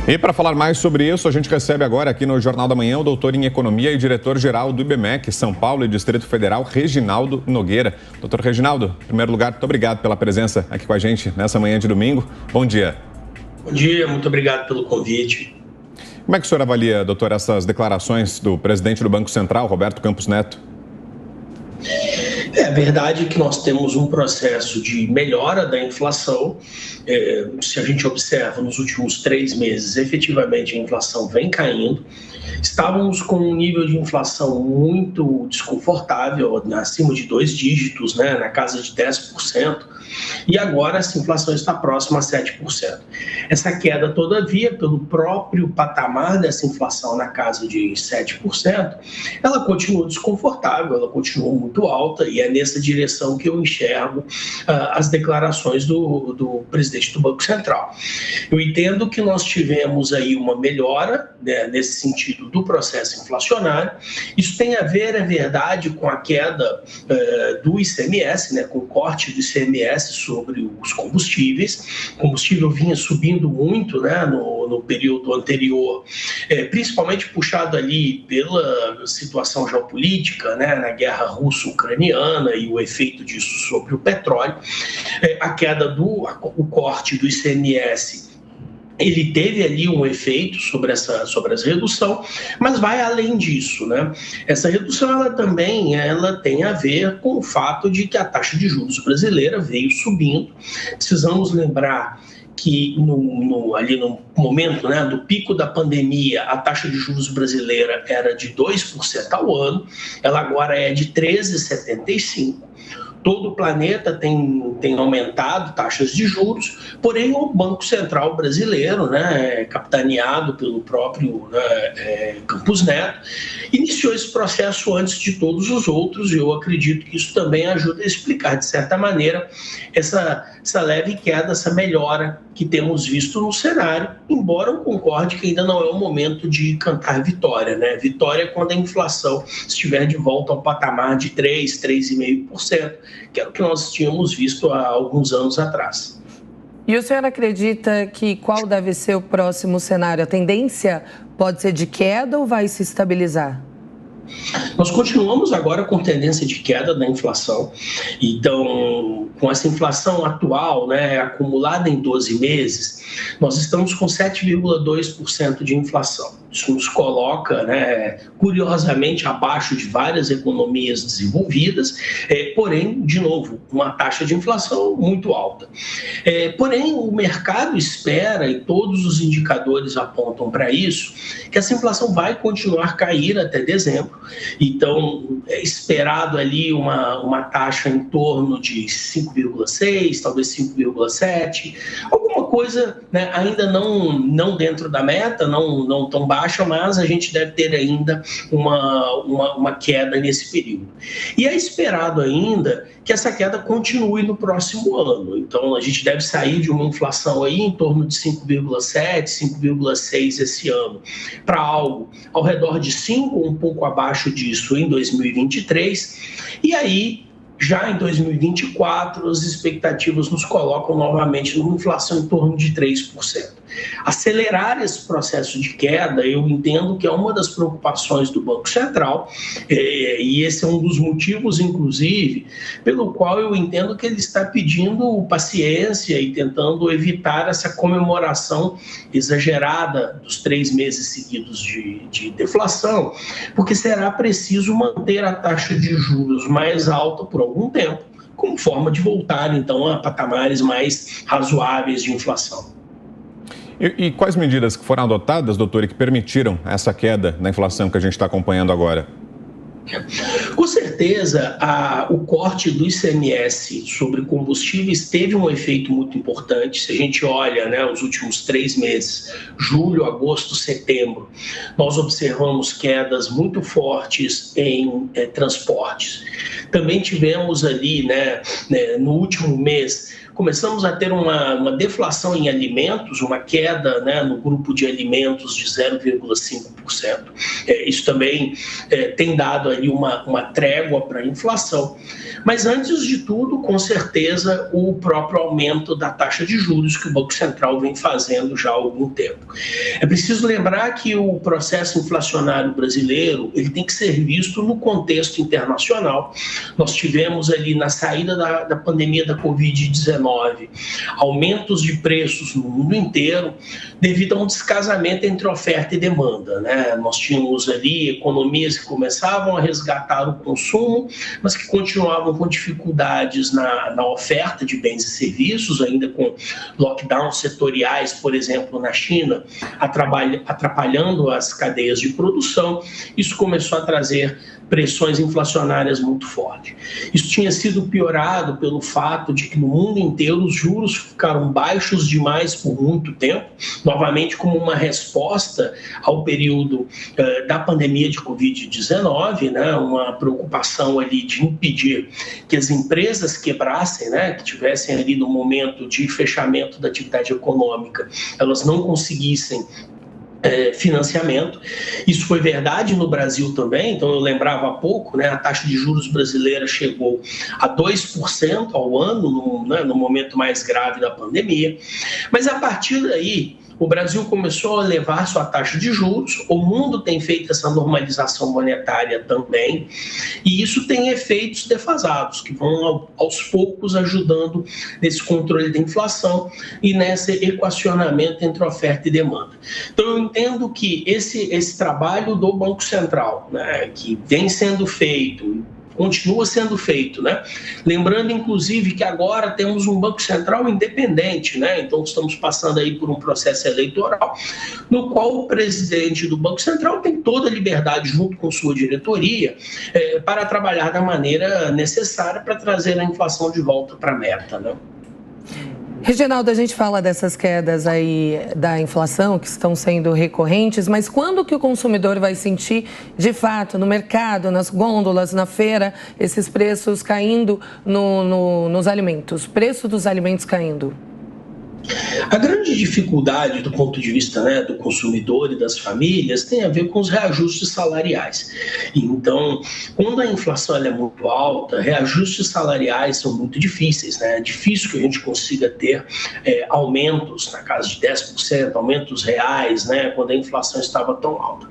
E para falar mais sobre isso, a gente recebe agora aqui no Jornal da Manhã o doutor em Economia e diretor-geral do IBMEC, São Paulo e Distrito Federal, Reginaldo Nogueira. Doutor Reginaldo, em primeiro lugar, muito obrigado pela presença aqui com a gente nessa manhã de domingo. Bom dia. Bom dia, muito obrigado pelo convite. Como é que o senhor avalia, doutor, essas declarações do presidente do Banco Central, Roberto Campos Neto? É verdade que nós temos um processo de melhora da inflação. Se a gente observa nos últimos 3 meses, efetivamente a inflação vem caindo. Estávamos com um nível de inflação muito desconfortável, acima de 2 dígitos, na casa de 10%, e agora essa inflação está próxima a 7%. Essa queda, todavia, pelo próprio patamar dessa inflação na casa de 7%, ela continua desconfortável, ela continua muito alta, e é nessa direção que eu enxergo as declarações do presidente do Banco Central. Eu entendo que nós tivemos aí uma melhora, nesse sentido do processo inflacionário. Isso tem a ver, é verdade, com a queda do ICMS, com o corte do ICMS sobre os combustíveis. O combustível vinha subindo muito no período anterior, principalmente puxado ali pela situação geopolítica, na guerra russo-ucraniana e o efeito disso sobre o petróleo. O corte do ICMS, ele teve ali um efeito sobre essa redução, mas vai além disso, Essa redução ela também tem a ver com o fato de que a taxa de juros brasileira veio subindo. Precisamos lembrar que ali no momento do pico da pandemia, a taxa de juros brasileira era de 2% ao ano, ela agora é de 13,75%. Todo o planeta tem aumentado taxas de juros, porém o Banco Central brasileiro, capitaneado pelo próprio Campos Neto, iniciou esse processo antes de todos os outros, e eu acredito que isso também ajuda a explicar, de certa maneira, essa leve queda, essa melhora que temos visto no cenário, embora eu concorde que ainda não é o momento de cantar vitória. Vitória é quando a inflação estiver de volta ao patamar de 3,5%, que era o que nós tínhamos visto há alguns anos atrás. E o senhor acredita que qual deve ser o próximo cenário? A tendência pode ser de queda ou vai se estabilizar? Nós continuamos agora com tendência de queda da inflação. Então, com essa inflação atual, acumulada em 12 meses, nós estamos com 7,2% de inflação. Isso nos coloca, curiosamente, abaixo de várias economias desenvolvidas, porém, de novo, uma taxa de inflação muito alta. Porém, o mercado espera, e todos os indicadores apontam para isso, que essa inflação vai continuar a cair até dezembro. Então, é esperado ali uma taxa em torno de 5,6%, talvez 5,7%, alguma coisa ainda não dentro da meta, não tão baixa, mas a gente deve ter ainda uma queda nesse período. E é esperado ainda que essa queda continue no próximo ano. Então, a gente deve sair de uma inflação aí em torno de 5,7%, 5,6% esse ano, para algo ao redor de 5%, um pouco abaixo disso em 2023, e aí, já em 2024, as expectativas nos colocam novamente numa inflação em torno de 3%. Acelerar esse processo de queda, eu entendo que é uma das preocupações do Banco Central, e esse é um dos motivos, inclusive, pelo qual eu entendo que ele está pedindo paciência e tentando evitar essa comemoração exagerada dos 3 meses seguidos de deflação, porque será preciso manter a taxa de juros mais alta por algum tempo, como forma de voltar, então, a patamares mais razoáveis de inflação. E quais medidas que foram adotadas, doutor, e que permitiram essa queda na inflação que a gente está acompanhando agora? Com certeza, o corte do ICMS sobre combustíveis teve um efeito muito importante. Se a gente olha os últimos 3 meses, julho, agosto, setembro, nós observamos quedas muito fortes em transportes. Também tivemos ali, no último mês, começamos a ter uma deflação em alimentos, uma queda, né, no grupo de alimentos de 0,5%. Isso também tem dado ali uma trégua para a inflação. Mas antes de tudo, com certeza, o próprio aumento da taxa de juros que o Banco Central vem fazendo já há algum tempo. É preciso lembrar que o processo inflacionário brasileiro ele tem que ser visto no contexto internacional. Nós tivemos ali na saída da pandemia da Covid-19 aumentos de preços no mundo inteiro devido a um descasamento entre oferta e demanda, né? Nós tínhamos ali economias que começavam a resgatar o consumo, mas que continuavam com dificuldades na oferta de bens e serviços, ainda com lockdowns setoriais, por exemplo, na China, atrapalhando as cadeias de produção. Isso começou a trazer pressões inflacionárias muito fortes. Isso tinha sido piorado pelo fato de que no mundo inteiro os juros ficaram baixos demais por muito tempo, novamente como uma resposta ao período da pandemia de Covid-19, né, uma preocupação ali de impedir que as empresas quebrassem, né, que tivessem ali no momento de fechamento da atividade econômica, elas não conseguissem financiamento. Isso foi verdade no Brasil também, então eu lembrava há pouco, né, a taxa de juros brasileira chegou a 2% ao ano, no momento mais grave da pandemia, mas a partir daí o Brasil começou a elevar sua taxa de juros, o mundo tem feito essa normalização monetária também, e isso tem efeitos defasados, que vão aos poucos ajudando nesse controle da inflação e nesse equacionamento entre oferta e demanda. Então eu entendo que esse trabalho do Banco Central, né, que vem sendo feito, continua sendo feito, né? Lembrando, inclusive, que agora temos um Banco Central independente, né? Então, estamos passando aí por um processo eleitoral no qual o presidente do Banco Central tem toda a liberdade, junto com sua diretoria, para trabalhar da maneira necessária para trazer a inflação de volta para a meta, né? Reginaldo, a gente fala dessas quedas aí da inflação que estão sendo recorrentes, mas quando que o consumidor vai sentir, de fato, no mercado, nas gôndolas, na feira, esses preços caindo nos alimentos, preço dos alimentos caindo? A grande dificuldade do ponto de vista, né, do consumidor e das famílias tem a ver com os reajustes salariais. Então, quando a inflação é muito alta, reajustes salariais são muito difíceis, né? É difícil que a gente consiga ter aumentos na casa de 10%, aumentos reais, né, quando a inflação estava tão alta.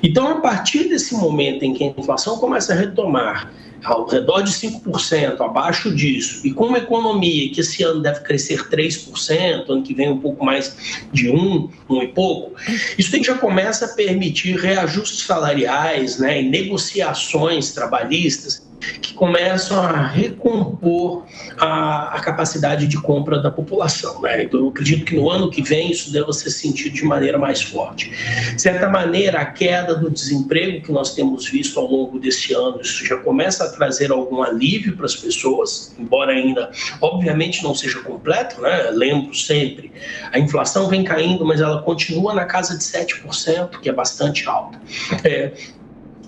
Então, a partir desse momento em que a inflação começa a retomar ao redor de 5%, abaixo disso, e com uma economia que esse ano deve crescer 3%, ano que vem um pouco mais de 1 e pouco, isso já começa a permitir reajustes salariais, né, e negociações trabalhistas que começam a recompor a capacidade de compra da população, né? Então, eu acredito que no ano que vem isso deva ser sentido de maneira mais forte. De certa maneira, a queda do desemprego que nós temos visto ao longo desse ano, isso já começa a trazer algum alívio para as pessoas, embora ainda, obviamente, não seja completo, né? Lembro sempre, a inflação vem caindo, mas ela continua na casa de 7%, que é bastante alta.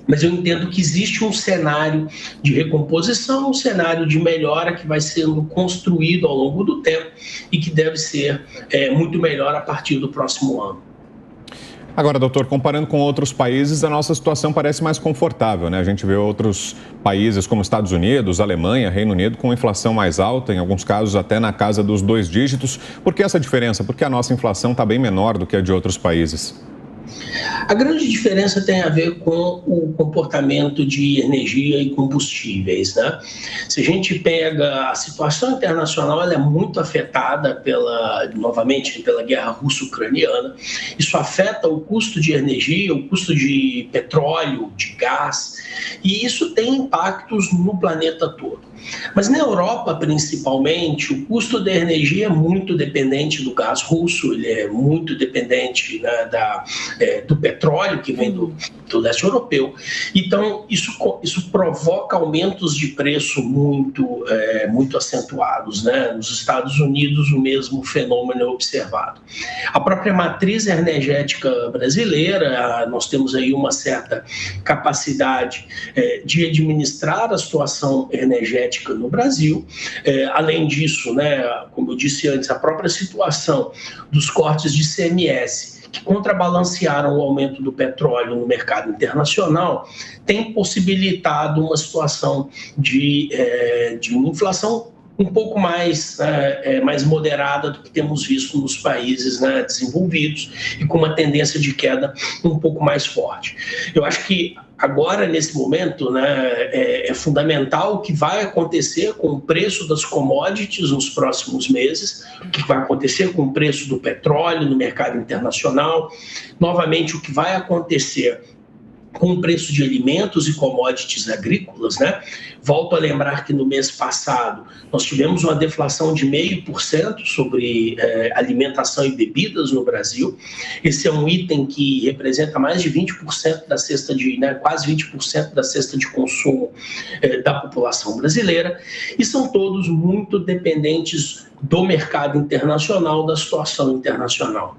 Mas eu entendo que existe um cenário de recomposição, um cenário de melhora que vai sendo construído ao longo do tempo e que deve ser muito melhor a partir do próximo ano. Agora, doutor, comparando com outros países, a nossa situação parece mais confortável, né? A gente vê outros países como Estados Unidos, Alemanha, Reino Unido com inflação mais alta, em alguns casos até na casa dos 2 dígitos. Por que essa diferença? Porque a nossa inflação está bem menor do que a de outros países. A grande diferença tem a ver com o comportamento de energia e combustíveis, né? Se a gente pega a situação internacional, ela é muito afetada novamente pela guerra russo-ucraniana. Isso afeta o custo de energia, o custo de petróleo, de gás, e isso tem impactos no planeta todo. Mas na Europa, principalmente, o custo da energia é muito dependente do gás russo, ele é muito dependente, né, do petróleo que vem do leste europeu. Então, isso provoca aumentos de preço muito acentuados, né? Nos Estados Unidos, o mesmo fenômeno é observado. A própria matriz energética brasileira, nós temos aí uma certa capacidade de administrar a situação energética energética no Brasil. Além disso, né, como eu disse antes, a própria situação dos cortes de ICMS, que contrabalancearam o aumento do petróleo no mercado internacional, tem possibilitado uma situação de uma inflação um pouco mais moderada do que temos visto nos países, né, desenvolvidos, e com uma tendência de queda um pouco mais forte. Eu acho que agora, nesse momento, né, é fundamental o que vai acontecer com o preço das commodities nos próximos meses, o que vai acontecer com o preço do petróleo no mercado internacional, novamente o que vai acontecer com o preço de alimentos e commodities agrícolas, né? Volto a lembrar que no mês passado nós tivemos uma deflação de 0,5% sobre alimentação e bebidas no Brasil. Esse é um item que representa mais de 20% da cesta de, quase 20% da cesta de consumo da população brasileira, e são todos muito dependentes do mercado internacional, da situação internacional.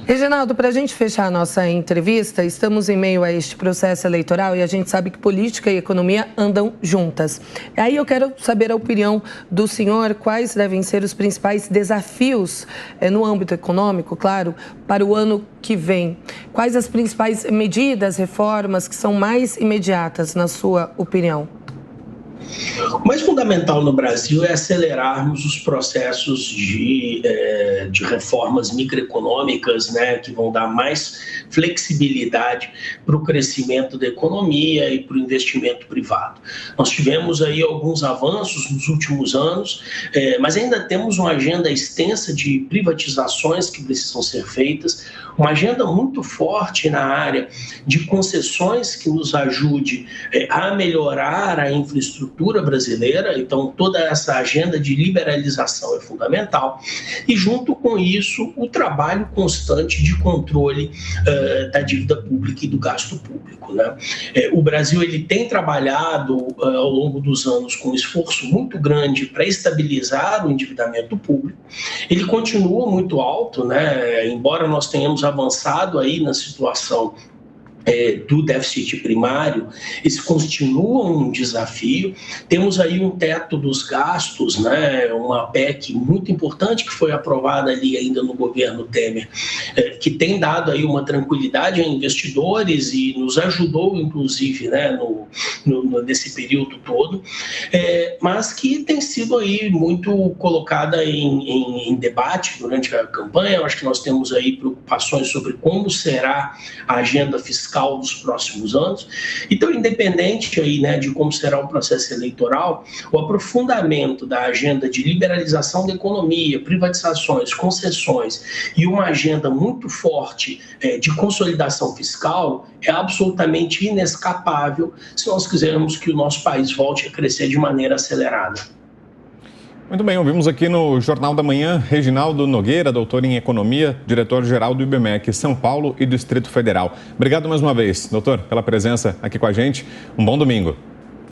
Reginaldo, para a gente fechar a nossa entrevista, estamos em meio a este processo eleitoral e a gente sabe que política e economia andam juntas. Aí eu quero saber a opinião do senhor, quais devem ser os principais desafios no âmbito econômico, claro, para o ano que vem. Quais as principais medidas, reformas que são mais imediatas, na sua opinião? O mais fundamental no Brasil é acelerarmos os processos de reformas microeconômicas, né, que vão dar mais flexibilidade para o crescimento da economia e para o investimento privado. Nós tivemos aí alguns avanços nos últimos anos, mas ainda temos uma agenda extensa de privatizações que precisam ser feitas, uma agenda muito forte na área de concessões que nos ajude a melhorar a infraestrutura brasileira. Então, toda essa agenda de liberalização é fundamental. E, junto com isso, o trabalho constante de controle da dívida pública e do gasto público, né? O Brasil ele tem trabalhado ao longo dos anos com um esforço muito grande para estabilizar o endividamento público. Ele continua muito alto, né? Embora nós tenhamos avançado aí na situação do déficit primário, esse continua um desafio. Temos aí um teto dos gastos, né, uma PEC muito importante que foi aprovada ali ainda no governo Temer, que tem dado aí uma tranquilidade a investidores e nos ajudou, inclusive, né, nesse período todo, mas que tem sido aí muito colocada em debate durante a campanha. Eu acho que nós temos aí preocupações sobre como será a agenda fiscal dos próximos anos. Então, independente aí, né, de como será o processo eleitoral, o aprofundamento da agenda de liberalização da economia, privatizações, concessões e uma agenda muito forte de consolidação fiscal é absolutamente inescapável se nós quisermos que o nosso país volte a crescer de maneira acelerada. Muito bem, ouvimos aqui no Jornal da Manhã Reginaldo Nogueira, doutor em Economia, diretor-geral do IBMEC São Paulo e Distrito Federal. Obrigado mais uma vez, doutor, pela presença aqui com a gente. Um bom domingo.